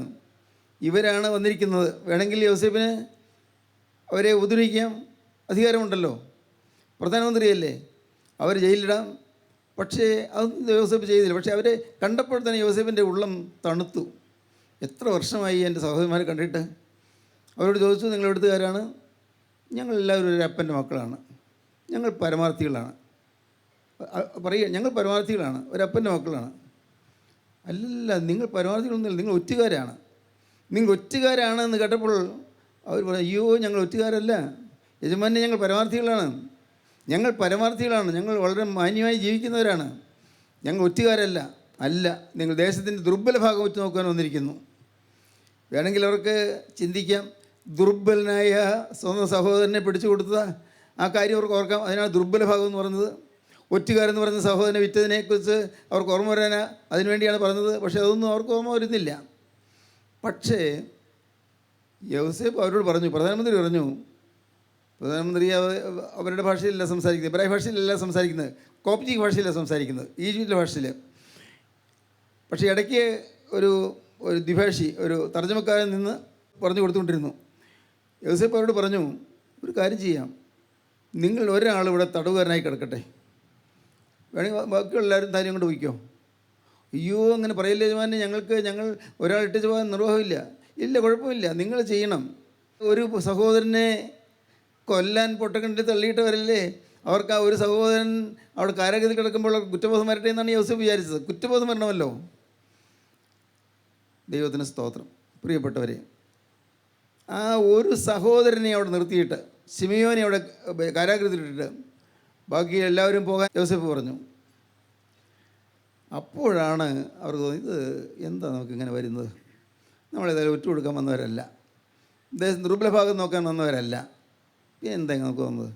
B: ഇവരാണ് വന്നിരിക്കുന്നത്. വേണമെങ്കിൽ യോസേഫിന് അവരെ ഉപദ്രവിക്കാം, അധികാരമുണ്ടല്ലോ, പ്രധാനമന്ത്രിയല്ലേ, അവർ ജയിലിടാം. പക്ഷേ അതൊന്നും യോസേഫ് ചെയ്തില്ല. പക്ഷേ അവരെ കണ്ടപ്പോൾ തന്നെ യോസേഫിൻ്റെ ഉള്ളം തണുത്തു. എത്ര വർഷമായി എൻ്റെ സഹോദരന്മാരെ കണ്ടിട്ട്. അവരോട് ചോദിച്ചു, നിങ്ങൾ എവിടുത്തുകാരാണ്? ഞങ്ങളെല്ലാവരും ഒരു അപ്പൻ്റെ മക്കളാണ്, ഞങ്ങൾ പരമാർത്ഥികളാണ്. പറയുക, ഞങ്ങൾ പരമാർത്ഥികളാണ്, ഒരപ്പൻ്റെ മക്കളാണ്. അല്ലല്ല, നിങ്ങൾ പരമാർത്ഥികളൊന്നുമില്ല, നിങ്ങൾ ഒറ്റുകാരാണ്. നിങ്ങൾ ഒറ്റുകാരാണെന്ന് കേട്ടപ്പോൾ അവർ പറഞ്ഞു, അയ്യോ ഞങ്ങൾ ഒറ്റുകാരല്ല യജമാനെ, ഞങ്ങൾ പരമാർത്ഥികളാണ്, ഞങ്ങൾ വളരെ മാന്യമായി ജീവിക്കുന്നവരാണ്, ഞങ്ങൾ ഒറ്റുകാരല്ല. അല്ല, നിങ്ങൾ ദേശത്തിൻ്റെ ദുർബല ഭാഗം വെച്ച് നോക്കാൻ വന്നിരിക്കുന്നു. വേണമെങ്കിൽ അവർക്ക് ചിന്തിക്കാം, ദുർബലനായ സ്വന്തം സഹോദരനെ പിടിച്ചു കൊടുത്ത ആ കാര്യം അവർക്ക് ഓർക്കാം. അതിനാണ് ദുർബല ഭാഗം എന്ന് പറയുന്നത്. ഒറ്റുകാരെന്ന് പറയുന്ന സഹോദരനെ വിറ്റതിനെക്കുറിച്ച് അവർക്ക് ഓർമ്മ വരാനാ അതിനുവേണ്ടിയാണ് പറഞ്ഞത്. പക്ഷേ അതൊന്നും അവർക്ക് ഓർമ്മ വരുന്നില്ല. പക്ഷേ യോസേഫ് അവരോട് പറഞ്ഞു, പ്രധാനമന്ത്രി അവരുടെ ഭാഷയിലല്ല സംസാരിക്കുന്നത്, ഇബ്രാഹിം ഭാഷയിലല്ല സംസാരിക്കുന്നത്, കോപ്റ്റിക് ഭാഷയിലാണ് സംസാരിക്കുന്നത്, ഈജിപ്തിലെ ഭാഷയിൽ. പക്ഷേ ഇടയ്ക്ക് ഒരു ദ്വിഭാഷി, ഒരു തർജ്ജമക്കാരൻ നിന്ന് പറഞ്ഞു കൊടുത്തുകൊണ്ടിരുന്നു. യോസേഫ് അവരോട് പറഞ്ഞു, ഒരു കാര്യം ചെയ്യാം, നിങ്ങൾ ഒരാൾ ഇവിടെ തടവുകാരനായി കിടക്കട്ടെ, വേണമെങ്കിൽ ബാക്കിയുള്ള എല്ലാവരും ധാന്യം കൊണ്ട് പോയിക്കോ. അയ്യോ അങ്ങനെ പറയില്ല യജമാനെ, ഞങ്ങൾ ഒരാൾ ഇട്ടിച്ച് പോകാൻ നിർവാഹമില്ല. ഇല്ല, കുഴപ്പമില്ല, നിങ്ങൾ ചെയ്യണം. ഒരു സഹോദരനെ കൊല്ലാൻ പൊട്ടക്കണ്ടി തള്ളിയിട്ടവരല്ലേ, അവർക്ക് ആ ഒരു സഹോദരൻ അവിടെ കാരാഗ്രഹത്തിൽ കിടക്കുമ്പോൾ കുറ്റബോധം വരട്ടെ എന്നാണ് യോസേഫ് വിചാരിച്ചത്. കുറ്റബോധം വരണമല്ലോ. ദൈവത്തിന് സ്തോത്രം. പ്രിയപ്പെട്ടവരെ, ആ ഒരു സഹോദരനെ അവിടെ നിർത്തിയിട്ട്, ശിമിയോനെ അവിടെ കാരാഗ്രഹത്തിലിട്ടിട്ട് ബാക്കി എല്ലാവരും പോകാൻ യോസേഫ് പറഞ്ഞു. അപ്പോഴാണ് അവർക്ക് തോന്നിയത്, എന്താ നമുക്കിങ്ങനെ വരുന്നത്, നമ്മളേതായാലും ഒറ്റ കൊടുക്കാൻ വന്നവരല്ല, ദേശം ദുർബല ഭാഗം നോക്കാൻ വന്നവരല്ല, എന്താ നമുക്ക് തോന്നുന്നത്,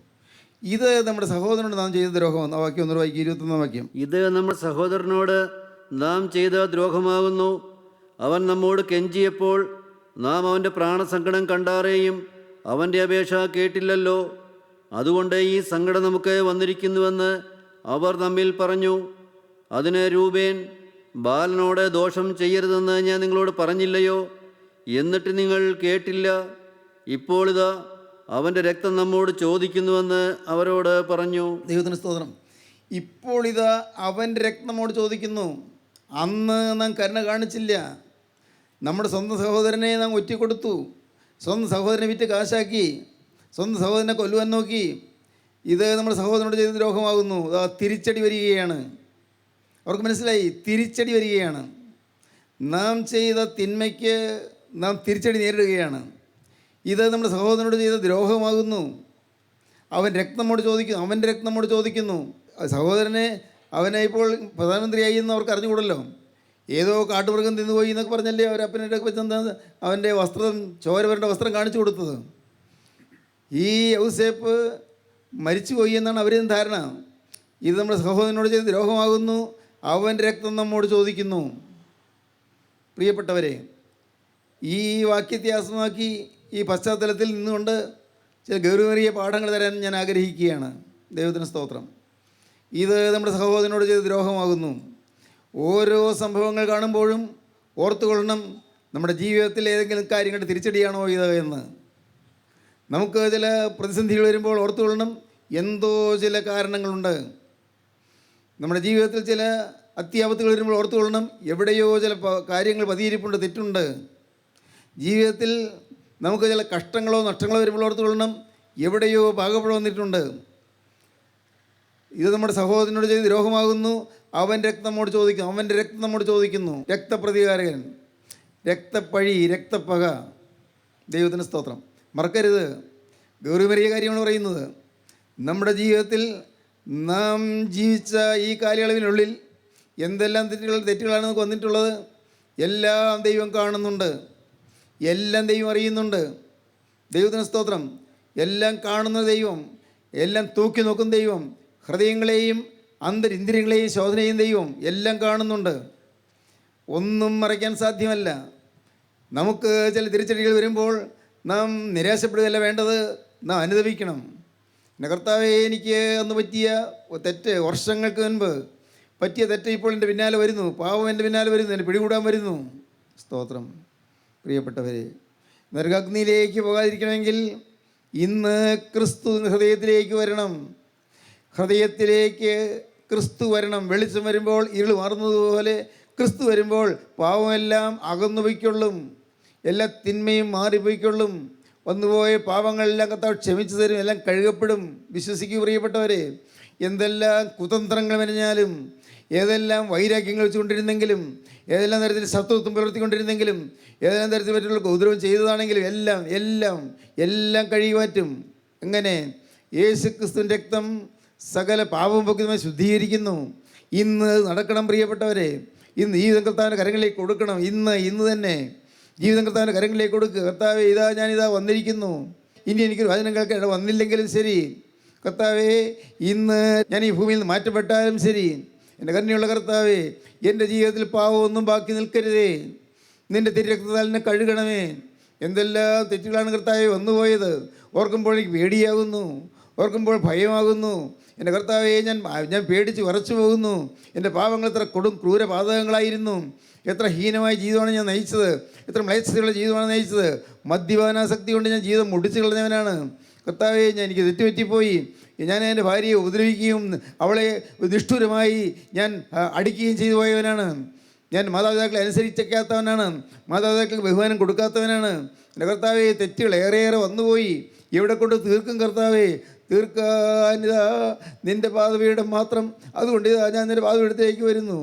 B: ഇത് നമ്മുടെ സഹോദരനോട് നാം ചെയ്ത ദ്രോഹമാണ്. ആ വാക്യം ഒന്ന് വായിക്കും, 21 വാക്യം.
C: ഇത് നമ്മുടെ സഹോദരനോട് നാം ചെയ്ത ദ്രോഹമാകുന്നു. അവൻ നമ്മോട് കെഞ്ചിയപ്പോൾ നാം അവൻ്റെ പ്രാണസങ്കടം കണ്ടാറേയും അവൻ്റെ അപേക്ഷ കേട്ടില്ലല്ലോ. അതുകൊണ്ട് ഈ സങ്കടം നമുക്ക് വന്നിരിക്കുന്നുവെന്ന് അവർ തമ്മിൽ പറഞ്ഞു. അതിന് രൂബേൻ, ബാലനോട് ദോഷം ചെയ്യരുതെന്ന് ഞാൻ നിങ്ങളോട് പറഞ്ഞില്ലയോ? എന്നിട്ട് നിങ്ങൾ കേട്ടില്ല. ഇപ്പോൾ ഇതാ അവൻ്റെ രക്തം നമ്മോട് ചോദിക്കുന്നുവെന്ന് അവരോട് പറഞ്ഞു.
B: ദൈവത്തിന് സ്തോത്രം. ഇപ്പോൾ ഇതാ അവൻ്റെ രക്തം നമ്മോട് ചോദിക്കുന്നു. അന്ന് നാം കരുണ കാണിച്ചില്ല. നമ്മുടെ സ്വന്തം സഹോദരനെ നാം ഒറ്റിക്കൊടുത്തു. സ്വന്തം സഹോദരനെ വിറ്റ് കാശാക്കി, സ്വന്തം സഹോദരനെ കൊല്ലുവാൻ നോക്കി. ഇത് നമ്മുടെ സഹോദരനോട് ചെയ്ത ദ്രോഹമാകുന്നു. തിരിച്ചടി വരികയാണ്. അവർക്ക് മനസ്സിലായി, തിരിച്ചടി വരികയാണ്. നാം ചെയ്ത തിന്മയ്ക്ക് നാം തിരിച്ചടി നേരിടുകയാണ്. ഇത് നമ്മുടെ സഹോദരനോട് ചെയ്ത ദ്രോഹമാകുന്നു. അവൻ രക്തം നമ്മോട് ചോദിക്കുന്നു, അവൻ്റെ രക്തം നമ്മോട് ചോദിക്കുന്നു. സഹോദരനെ അവനെ ഇപ്പോൾ പ്രധാനമന്ത്രിയായി എന്ന് അവർക്ക് അറിഞ്ഞുകൂടല്ലോ. ഏതോ കാട്ടുമൃഗം തിന്നുപോയി എന്നൊക്കെ പറഞ്ഞല്ലേ അവരപ്പനൊക്കെ വെച്ചെന്താ അവൻ്റെ വസ്ത്രം, ചോര വരേണ്ട വസ്ത്രം കാണിച്ചു കൊടുത്തത്. ഈ യൗസേപ്പ് മരിച്ചുപോയി എന്നാണ് അവരും ധാരണ. ഇത് നമ്മുടെ സഹോദരനോട് ചെയ്ത് ദ്രോഹമാകുന്നു. അവൻ്റെ രക്തം നമ്മോട് ചോദിക്കുന്നു. പ്രിയപ്പെട്ടവരെ, ഈ വാക്യത്തെ ആസ്പദമാക്കി ഈ പശ്ചാത്തലത്തിൽ നിന്നുകൊണ്ട് ചില ഗൗരവമേറിയ പാഠങ്ങൾ തരാൻ ഞാൻ ആഗ്രഹിക്കുകയാണ്. ദൈവത്തിന് സ്തോത്രം. ഇത് നമ്മുടെ സഹോദരനോട് ചെയ്ത് ദ്രോഹമാകുന്നു. ഓരോ സംഭവങ്ങൾ കാണുമ്പോഴും ഓർത്തുകൊള്ളണം, നമ്മുടെ ജീവിതത്തിൽ ഏതെങ്കിലും കാര്യങ്ങളുടെ തിരിച്ചടിയാണോ ഇത് എന്ന്. നമുക്ക് ചില പ്രതിസന്ധികൾ വരുമ്പോൾ ഓർത്തുകൊള്ളണം, എന്തോ ചില കാരണങ്ങളുണ്ട്. നമ്മുടെ ജീവിതത്തിൽ ചില അത്യാപത്തുകൾ വരുമ്പോൾ ഓർത്തുകൊള്ളണം, എവിടെയോ ചില കാര്യങ്ങൾ പതിയിരിപ്പുണ്ട്, തെറ്റുണ്ട്. ജീവിതത്തിൽ നമുക്ക് ചില കഷ്ടങ്ങളോ നഷ്ടങ്ങളോ വരുമ്പോൾ ഓർത്തുകൊള്ളണം, എവിടെയോ പാകപ്പിഴ വന്നിട്ടുണ്ട്. ഇത് നമ്മുടെ സഹോദരനോട് ചെയ്ത് ദ്രോഹമാകുന്നു. അവൻ രക്തം നമ്മോട് ചോദിക്കുന്നു, അവൻ്റെ രക്തം നമ്മോട് ചോദിക്കുന്നു. രക്തപ്രതികാരകൻ, രക്തപ്പഴി, രക്തപ്പക. ദൈവത്തിന് സ്തോത്രം. മറക്കരുത്, ഗൗരവമേറിയ കാര്യമാണ് പറയുന്നത്. നമ്മുടെ ജീവിതത്തിൽ നാം ജീവിച്ച ഈ കാലയളവിനുള്ളിൽ എന്തെല്ലാം തെറ്റുകളാണ് നമുക്ക് വന്നിട്ടുള്ളത്, എല്ലാം ദൈവം കാണുന്നുണ്ട്, എല്ലാം ദൈവം അറിയുന്നുണ്ട്. ദൈവത്തിന് സ്തോത്രം. എല്ലാം കാണുന്ന ദൈവം, എല്ലാം തൂക്കി നോക്കുന്ന ദൈവം, ഹൃദയങ്ങളെയും അന്തരിന്ദ്രിയങ്ങളെയും ശോധന ചെയ്യുന്ന ദൈവം എല്ലാം കാണുന്നുണ്ട്. ഒന്നും മറയ്ക്കാൻ സാധ്യമല്ല. നമുക്ക് ചില തിരിച്ചടികൾ വരുമ്പോൾ നാം നിരാശപ്പെടുകയല്ല വേണ്ടത്, നാം അനുദപിക്കണം. എൻ്റെ കർത്താവേ, എനിക്ക് അന്ന് പറ്റിയ തെറ്റ്, വർഷങ്ങൾക്ക് മുൻപ് പറ്റിയ തെറ്റ് ഇപ്പോൾ എൻ്റെ പിന്നാലെ വരുന്നു, പാവം എൻ്റെ പിന്നാലെ വരുന്നു, എന്നെ പിടികൂടാൻ വരുന്നു. സ്തോത്രം. പ്രിയപ്പെട്ടവരെ, നരകാഗ്നിയിലേക്ക് പോകാതിരിക്കണമെങ്കിൽ ഇന്ന് ക്രിസ്തു ഹൃദയത്തിലേക്ക് വരണം. ഹൃദയത്തിലേക്ക് ക്രിസ്തു വരണം. വെളിച്ചം വരുമ്പോൾ ഇരുൾ മാറുന്നതുപോലെ ക്രിസ്തു വരുമ്പോൾ പാവമെല്ലാം അകന്നു പോയിക്കൊള്ളും, എല്ലാ തിന്മയും മാറിപ്പോയിക്കൊള്ളും. വന്നുപോയ പാവങ്ങളെല്ലാം കർത്താവ് ക്ഷമിച്ചു തരും, എല്ലാം കഴുകപ്പെടും. വിശ്വസിക്കൂ പ്രിയപ്പെട്ടവരെ. എന്തെല്ലാം കുതന്ത്രങ്ങൾ മെനഞ്ഞാലും, ഏതെല്ലാം വൈരാഗ്യങ്ങൾ വെച്ചുകൊണ്ടിരുന്നെങ്കിലും, ഏതെല്ലാം തരത്തിൽ ശത്രുത്വം പുലർത്തിക്കൊണ്ടിരുന്നെങ്കിലും, ഏതെല്ലാം തരത്തിൽ മറ്റുള്ള ഉപദ്രവം ചെയ്തതാണെങ്കിലും എല്ലാം എല്ലാം എല്ലാം കഴുകിമാറ്റും. എങ്ങനെ? യേശു ക്രിസ്തുവിൻ്റെ രക്തം സകല പാപവും പൊക്കുന്നതുമായി ശുദ്ധീകരിക്കുന്നു. ഇന്ന് നടക്കണം പ്രിയപ്പെട്ടവരെ. ഇന്ന് ജീവിതം കർത്താവിൻ്റെ കരങ്ങളിലേക്ക് കൊടുക്കണം. ഇന്ന് തന്നെ ജീവിതം കർത്താവിൻ്റെ കരങ്ങളിലേക്ക് കൊടുക്കുക. കർത്താവേ, ഞാനിതാ വന്നിരിക്കുന്നു. ഇനി എനിക്കൊരു വചനം കേൾക്കാൻ വന്നില്ലെങ്കിലും ശരി, കർത്താവേ, ഇന്ന് ഞാൻ ഈ ഭൂമിയിൽ നിന്ന് മാറ്റപ്പെട്ടാലും ശരി, എൻ്റെ കരുണയുള്ള കർത്താവേ, എൻ്റെ ജീവിതത്തിൽ പാവമൊന്നും ബാക്കി നിൽക്കരുതേ. നിൻ്റെ തിരുരക്തത്താൽ എന്നെ കഴുകണമേ. എന്തെല്ലാം തെറ്റുകളാണ് കർത്താവേ വന്നുപോയത്. ഓർക്കുമ്പോൾ എനിക്ക് പേടിയാകുന്നു, ഓർക്കുമ്പോൾ ഭയമാകുന്നു. എൻ്റെ കർത്താവേ, ഞാൻ പേടിച്ച് വിറച്ചു പോകുന്നു. എൻ്റെ പാവങ്ങൾ എത്ര ക്രൂരപാതകങ്ങളായിരുന്നു. എത്ര ഹീനമായ ജീവിതമാണ് ഞാൻ നയിച്ചത്, എത്ര മ്ലേച്ഛതയുള്ള ജീവിതമാണ് നയിച്ചത്. മദ്യപാനാസക്തി കൊണ്ട് ഞാൻ ജീവിതം മുടിച്ചു കളഞ്ഞവനാണ്. കർത്താവേ, എനിക്ക് തെറ്റുപറ്റിപ്പോയി. ഞാൻ എൻ്റെ ഭാര്യയെ ഉപദ്രവിക്കുകയും അവളെ നിഷ്ഠുരമായി ഞാൻ അടിക്കുകയും ചെയ്തു പോയവനാണ്. ഞാൻ മാതാപിതാക്കളെ അനുസരിച്ചേക്കാത്തവനാണ്, മാതാപിതാക്കൾക്ക് ബഹുമാനം കൊടുക്കാത്തവനാണ്. എൻ്റെ കർത്താവേ, തെറ്റുകൾ ഏറെയേറെ വന്നുപോയി. എവിടെ കൊണ്ട് തീർക്കും കർത്താവേ? തീർക്കാനിതാ നിൻ്റെ പാദപീഠം മാത്രം. അതുകൊണ്ട് ഞാൻ നിൻ്റെ പാദപീഠത്തിലേക്ക് വരുന്നു.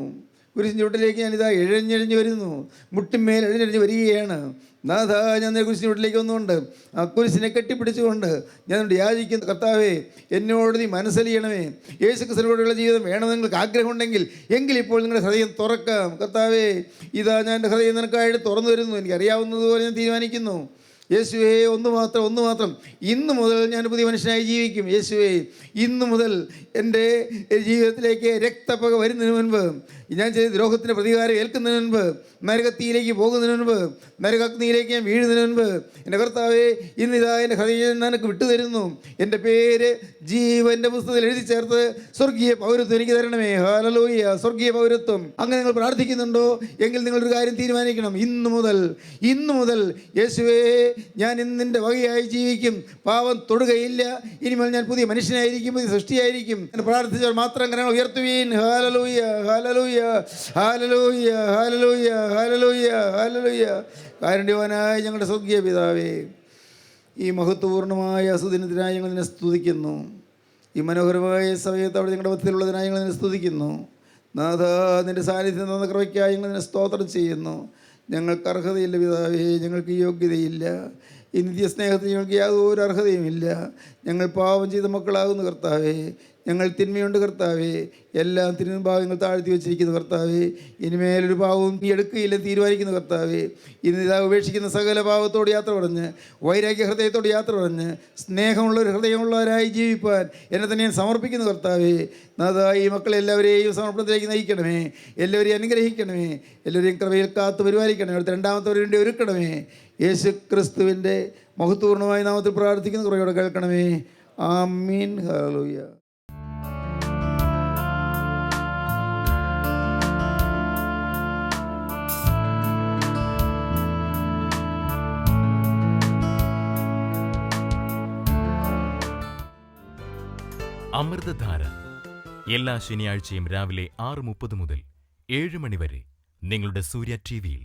B: കുരിശിൻ്റെ ചുവട്ടിലേക്ക് ഞാനിതാ ഇഴഞ്ഞിഴഞ്ഞ് വരുന്നു, മുട്ടിന്മേൽ ഇഴഞ്ഞിഴഞ്ഞ് വരികയാണ്. നാഥ, ഞാൻ കുരിശിൻ്റെ ചുവട്ടിലേക്ക് വന്നുകൊണ്ട് ആ കുരിശിനെ കെട്ടിപ്പിടിച്ചുകൊണ്ട് ഞാൻ യാചിക്കുന്നു, കർത്താവേ, എന്നോട് നീ മനസ്സലിയണമേ. യേശു ക്രിസ്തുവിനോടുള്ള ജീവിതം വേണമെന്ന് നിങ്ങൾക്ക് ആഗ്രഹമുണ്ടെങ്കിൽ ഇപ്പോൾ നിങ്ങളുടെ ഹൃദയം തുറക്കാം. കർത്താവേ, ഞാൻ എൻ്റെ ഹൃദയം നിനക്കായിട്ട് തുറന്നു വരുന്നു. എനിക്കറിയാവുന്നതുപോലെ ഞാൻ തീരുമാനിക്കുന്നു. യേശുവേ ഒന്ന് മാത്രം ഇന്നു മുതൽ ഞാൻ പുതിയ മനുഷ്യനായി ജീവിക്കും. യേശുവേ ഇന്നു മുതൽ എൻ്റെ ജീവിതത്തിലേക്ക് രക്തപ്പക വരുന്നതിന് മുൻപ്, ഞാൻ ചെയ്ത ദ്രോഹത്തിൻ്റെ പ്രതികാരം ഏൽക്കുന്നതിന് മുൻപ്, നരകത്തിയിലേക്ക് പോകുന്നതിന് മുൻപ്, നരകാഗ്നിയിലേക്ക് ഞാൻ വീഴുന്നതിന് മുൻപ്, എൻ്റെ കർത്താവേ ഇന്നിതാ എൻ്റെ ഹൃദയം നിനക്ക് വിട്ടുതരുന്നു. എൻ്റെ പേര് ജീവൻ്റെ പുസ്തകത്തിൽ എഴുതി ചേർത്ത് സ്വർഗീയ പൗരത്വം എനിക്ക് തരണമേ. ഹല്ലേലൂയ. സ്വർഗീയ പൗരത്വം. അങ്ങനെ നിങ്ങൾ പ്രാർത്ഥിക്കുന്നുണ്ടോ എങ്കിൽ നിങ്ങളൊരു കാര്യം തീരുമാനിക്കണം. ഇന്നു മുതൽ യേശുവേ ഞാൻ നിന്റെ വകയായി ജീവിക്കും, പാവം തൊടുകയില്ല, ഇനിമേൽ ഞാൻ പുതിയ മനുഷ്യനായിരിക്കും, പുതിയ സൃഷ്ടിയായിരിക്കും. പ്രാർത്ഥിച്ചാൽ മാത്രം കരങ്ങൾ ഉയർത്തുവീൻ. Hallelujah, hallelujah, hallelujah, hallelujah, hallelujah, hallelujah. കാരുണ്യവാനായ ഞങ്ങളുടെ സ്വർഗീയ പിതാവേ, ഈ മഹത്വപൂർണ്ണമായ സുദിനത്തിനായി ഞങ്ങൾ നിന്നെ സ്തുതിക്കുന്നു. ഈ മനോഹരമായ സമയത്ത് അവിടെ ഞങ്ങളുടെ മധ്യത്തിലുള്ളതിനായി ഞങ്ങൾ നിന്നെ സ്തുതിക്കുന്നു. നാഥ, നിൻ്റെ സാന്നിധ്യം തന്ന കൃപയ്ക്കായി ഞങ്ങൾ നിന്നെ സ്തോത്രം ചെയ്യുന്നു. ഞങ്ങൾക്ക് അർഹതയില്ല പിതാവേ, ഞങ്ങൾക്ക് യോഗ്യതയില്ല. ഈ നിത്യസ്നേഹത്തിന് ഞങ്ങൾക്ക് യാതൊരു അർഹതയുമില്ല. ഞങ്ങൾ പാപം ചെയ്ത മക്കളാകുന്നു കർത്താവേ. ഞങ്ങൾ തിന്മയുണ്ട് കർത്താവേ, എല്ലാം തിരുഭാഗങ്ങൾ താഴ്ത്തി വെച്ചിരിക്കുന്നു കർത്താവേ. ഇനിമേലൊരു പാവവും നീ എടുക്കുകയില്ലെന്ന് തീരുമാനിക്കുന്നു കർത്താവേ. ഇന്ന് ഇതാ ഉപേക്ഷിക്കുന്ന സകല പാവത്തോട് യാത്ര പറഞ്ഞ്, വൈരാഗ്യ ഹൃദയത്തോട് യാത്ര പറഞ്ഞ്, സ്നേഹമുള്ളൊരു ഹൃദയമുള്ളവരായി ജീവിപ്പാൻ എന്നെ തന്നെ ഞാൻ സമർപ്പിക്കുന്നു കർത്താവേ. നാഥാ, ഈ മക്കളെല്ലാവരെയും സമർപ്പണത്തിലേക്ക് നയിക്കണമേ, എല്ലാവരെയും അനുഗ്രഹിക്കണമേ, എല്ലാവരെയും കൃപയിൽ കാത്തു പരിപാലിക്കണമേ, അടുത്ത രണ്ടാമത്തവർ വേണ്ടി ഒരുക്കണമേ. യേശു ക്രിസ്തുവിൻ്റെ മഹത്വപൂർണ്ണമായ നാമത്തിൽ പ്രാർത്ഥിക്കുന്ന കുറയോടെ കേൾക്കണമേ. ആമീൻ. ഹല്ലേലൂയ.
A: അമൃതധാര എല്ലാ ശനിയാഴ്ചയും രാവിലെ 6:30 മുതൽ 7 മണി വരെ നിങ്ങളുടെ സൂര്യ TV-യിൽ.